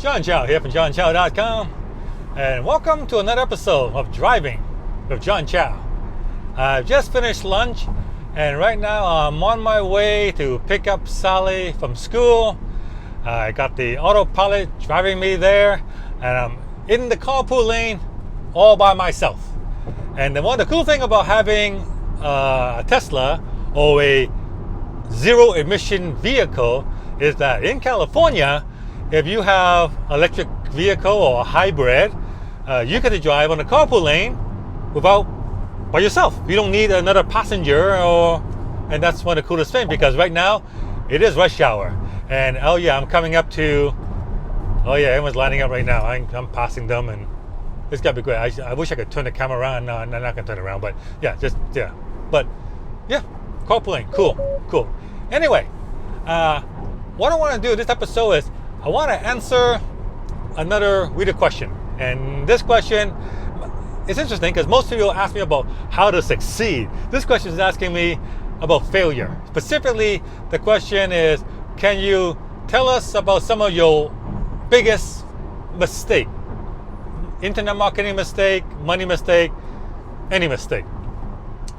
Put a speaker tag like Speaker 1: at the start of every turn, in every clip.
Speaker 1: John Chow here from johnchow.com, and welcome to another episode of Driving with John Chow. I've just finished lunch, and right now I'm on my way to pick up Sally from school. I got the autopilot driving me there, and I'm in the carpool lane all by myself. And the cool thing about having a Tesla or a zero emission vehicle is that in California, if you have electric vehicle or a hybrid, you get to drive on the carpool lane by yourself. You don't need another passenger, and that's one of the coolest things, because right now it is rush hour. And I'm coming up to, everyone's lining up right now. I'm passing them, and it's gotta be great. I wish I could turn the camera around. No, I'm not gonna turn it around, but carpool lane, cool. Anyway, what I want to do in this episode is I want to answer another reader question. And this question is interesting because most people ask me about how to succeed. This question is asking me about failure. Specifically, the question is, can you tell us about some of your biggest mistake? Internet marketing mistake, money mistake, any mistake.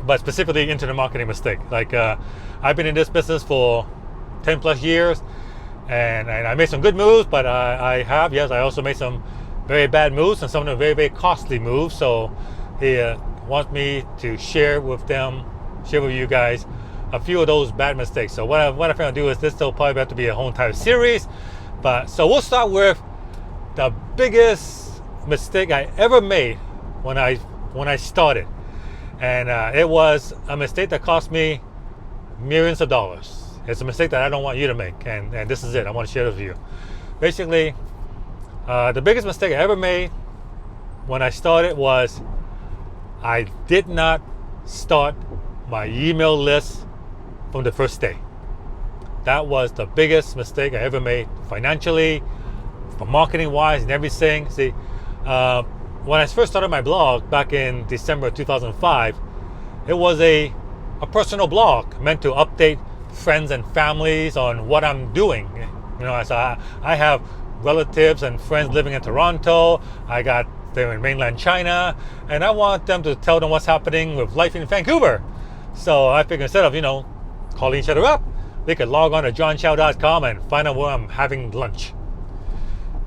Speaker 1: But specifically internet marketing mistake. Like I've been in this business for 10 plus years, and I made some good moves, but I also made some very bad moves, and some of them very, very costly moves. So he wants me to share with you guys a few of those bad mistakes. So what I'm going to do is, this will probably have to be a whole entire series. So we'll start with the biggest mistake I ever made when I started. And it was a mistake that cost me millions of dollars. It's a mistake that I don't want you to make, and this is it. I want to share it with you. Basically, the biggest mistake I ever made when I started was I did not start my email list from the first day. That was the biggest mistake I ever made, financially, for marketing wise, and everything. See, when I first started my blog back in December 2005, it was a personal blog meant to update friends and families on what I'm doing. So I have relatives and friends living in Toronto. They're in mainland China, and I want them to tell them what's happening with life in Vancouver. So I figured, instead of calling each other up, they could log on to johnchow.com and find out where I'm having lunch.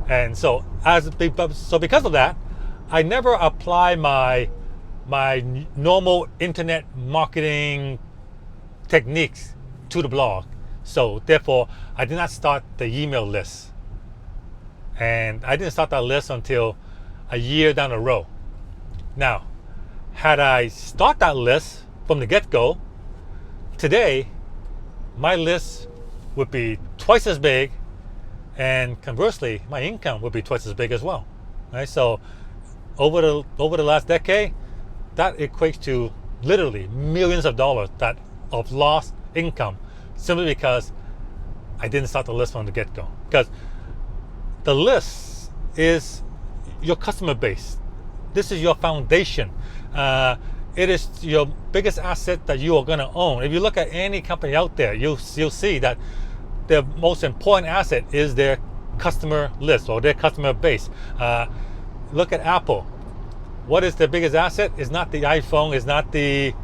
Speaker 1: And so because of that, I never apply my normal internet marketing techniques to the blog. So therefore, I did not start the email list. And I didn't start that list until a year down the road. Now, had I started that list from the get-go, today, my list would be twice as big, and conversely, my income would be twice as big as well. Right? So over the last decade, that equates to literally millions of dollars of lost income, simply because I didn't start the list from the get-go. Because the list is your customer base. This is your foundation. It is your biggest asset that you are going to own. If you look at any company out there, you'll see that their most important asset is their customer list or their customer base. Look at Apple. What is their biggest asset? It's not the iPhone, it's not the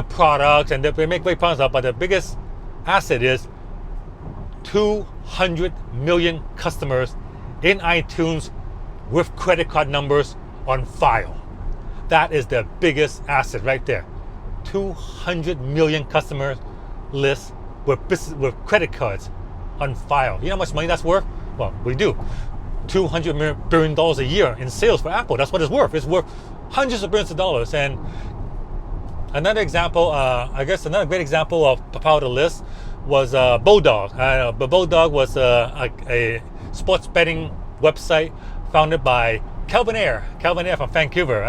Speaker 1: products, and they make great products, but the biggest asset is 200 million customers in iTunes with credit card numbers on file. That is their biggest asset right there. 200 million customers list with credit cards on file. You know how much money that's worth? Well, we do. $200 billion a year in sales for Apple. That's what it's worth. It's worth hundreds of billions of dollars. And another example, another great example of the power of the list was Bulldog. But Bulldog was a sports betting website founded by Calvin Ayre from Vancouver.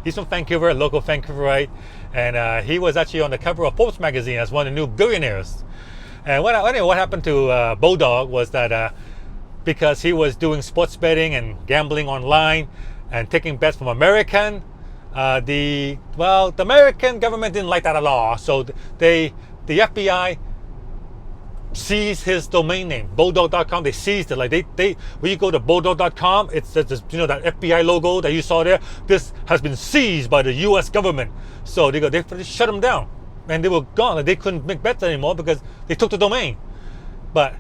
Speaker 1: He's from Vancouver, a local Vancouverite, and he was actually on the cover of Forbes magazine as one of the new billionaires. And what happened to Bulldog was that because he was doing sports betting and gambling online and taking bets from the American government didn't like that at all. So the FBI seized his domain name, Bulldog.com. They seized it. Like they when you go to Bulldog.com, it's that FBI logo that you saw there. This has been seized by the U.S. government. So they shut them down, and they were gone. Like they couldn't make bets anymore because they took the domain. But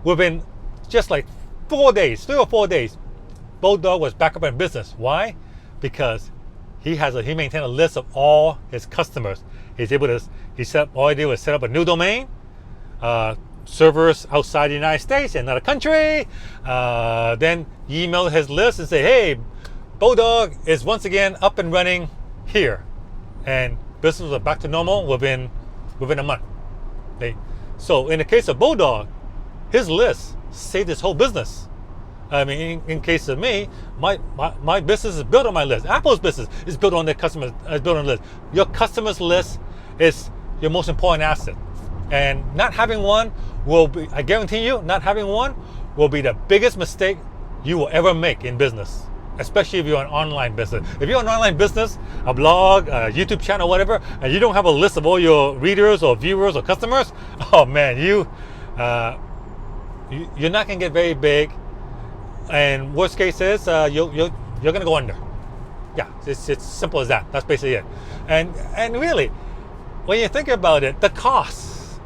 Speaker 1: within just like 4 days, 3 or 4 days, Bulldog was back up in business. Why? Because he maintained a list of all his customers. All he did was set up a new domain, servers outside the United States, another country. Then he emailed his list and say, hey, Bulldog is once again up and running here. And business was back to normal within a month. Okay? So in the case of Bulldog, his list saved his whole business. I mean, in case of me, my business is built on my list. Apple's business is built on their customers, is built on the list. Your customer's list is your most important asset. And not having one I guarantee you, not having one will be the biggest mistake you will ever make in business, especially if you're an online business. If you're an online business, a blog, a YouTube channel, whatever, and you don't have a list of all your readers or viewers or customers, oh man, you're not gonna get very big. And worst case is you're gonna go under. Yeah, it's simple as that. That's basically it. And really, when you think about it, the cost,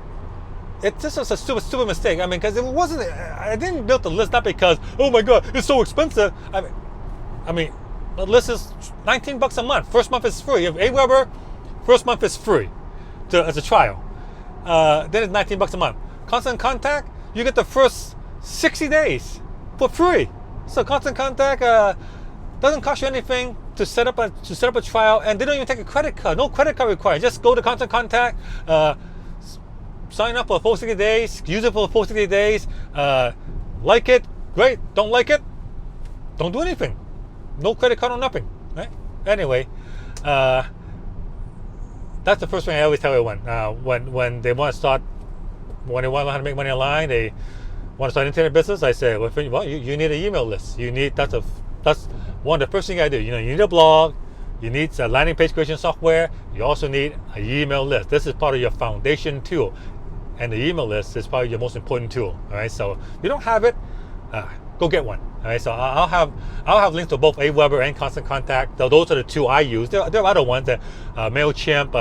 Speaker 1: it just was a stupid mistake. I mean, because I didn't build the list not because, oh my god, it's so expensive. I mean, the list is $19 a month. First month is free. If AWeber, first month is free as a trial. Then it's $19 a month. Constant Contact, you get the first 60 days for free. So Constant Contact doesn't cost you anything to set up a trial, and they don't even take a credit card. No credit card required. Just go to Constant Contact, sign up for 460 days, use it for 460 days. Like it, great. Don't like it, don't do anything. No credit card or nothing. Right? Anyway, that's the first thing I always tell everyone when they want to learn how to make money online. They want to start an internet business. I say, well, you need an email list. That's one of the first things I do. You need a blog. You need a landing page creation software. You also need an email list. This is part of your foundation tool, and the email list is probably your most important tool. All right. So if you don't have it, go get one. All right. So I'll have links to both AWeber and Constant Contact. Those are the two I use. There are other ones that Mailchimp,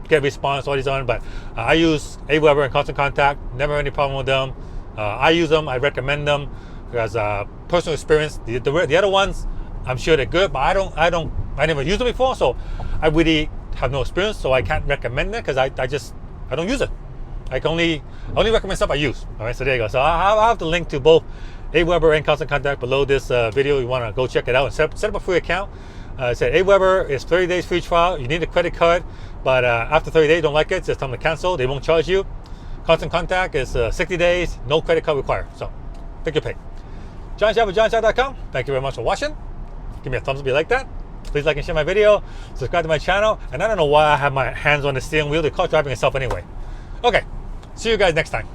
Speaker 1: GetResponse, all these on, but I use AWeber and Constant Contact. Never had any problem with them. I use them. I recommend them because personal experience. The other ones, I'm sure they're good, but I never used them before, so I really have no experience. So I can't recommend it because I don't use it. I only recommend stuff I use. All right, so there you go. So I'll have the link to both AWeber and Constant Contact below this video. You want to go check it out and set up a free account. Said AWeber is 30 days free trial. You need a credit card, but after 30 days, don't like it, just tell them to cancel. They won't charge you. Constant Contact is 60 days, no credit card required. So, pick your pick. JohnShop@JohnShop.com. Thank you very much for watching. Give me a thumbs up if you like that. Please like and share my video. Subscribe to my channel. And I don't know why I have my hands on the steering wheel. The car driving itself anyway. Okay, see you guys next time.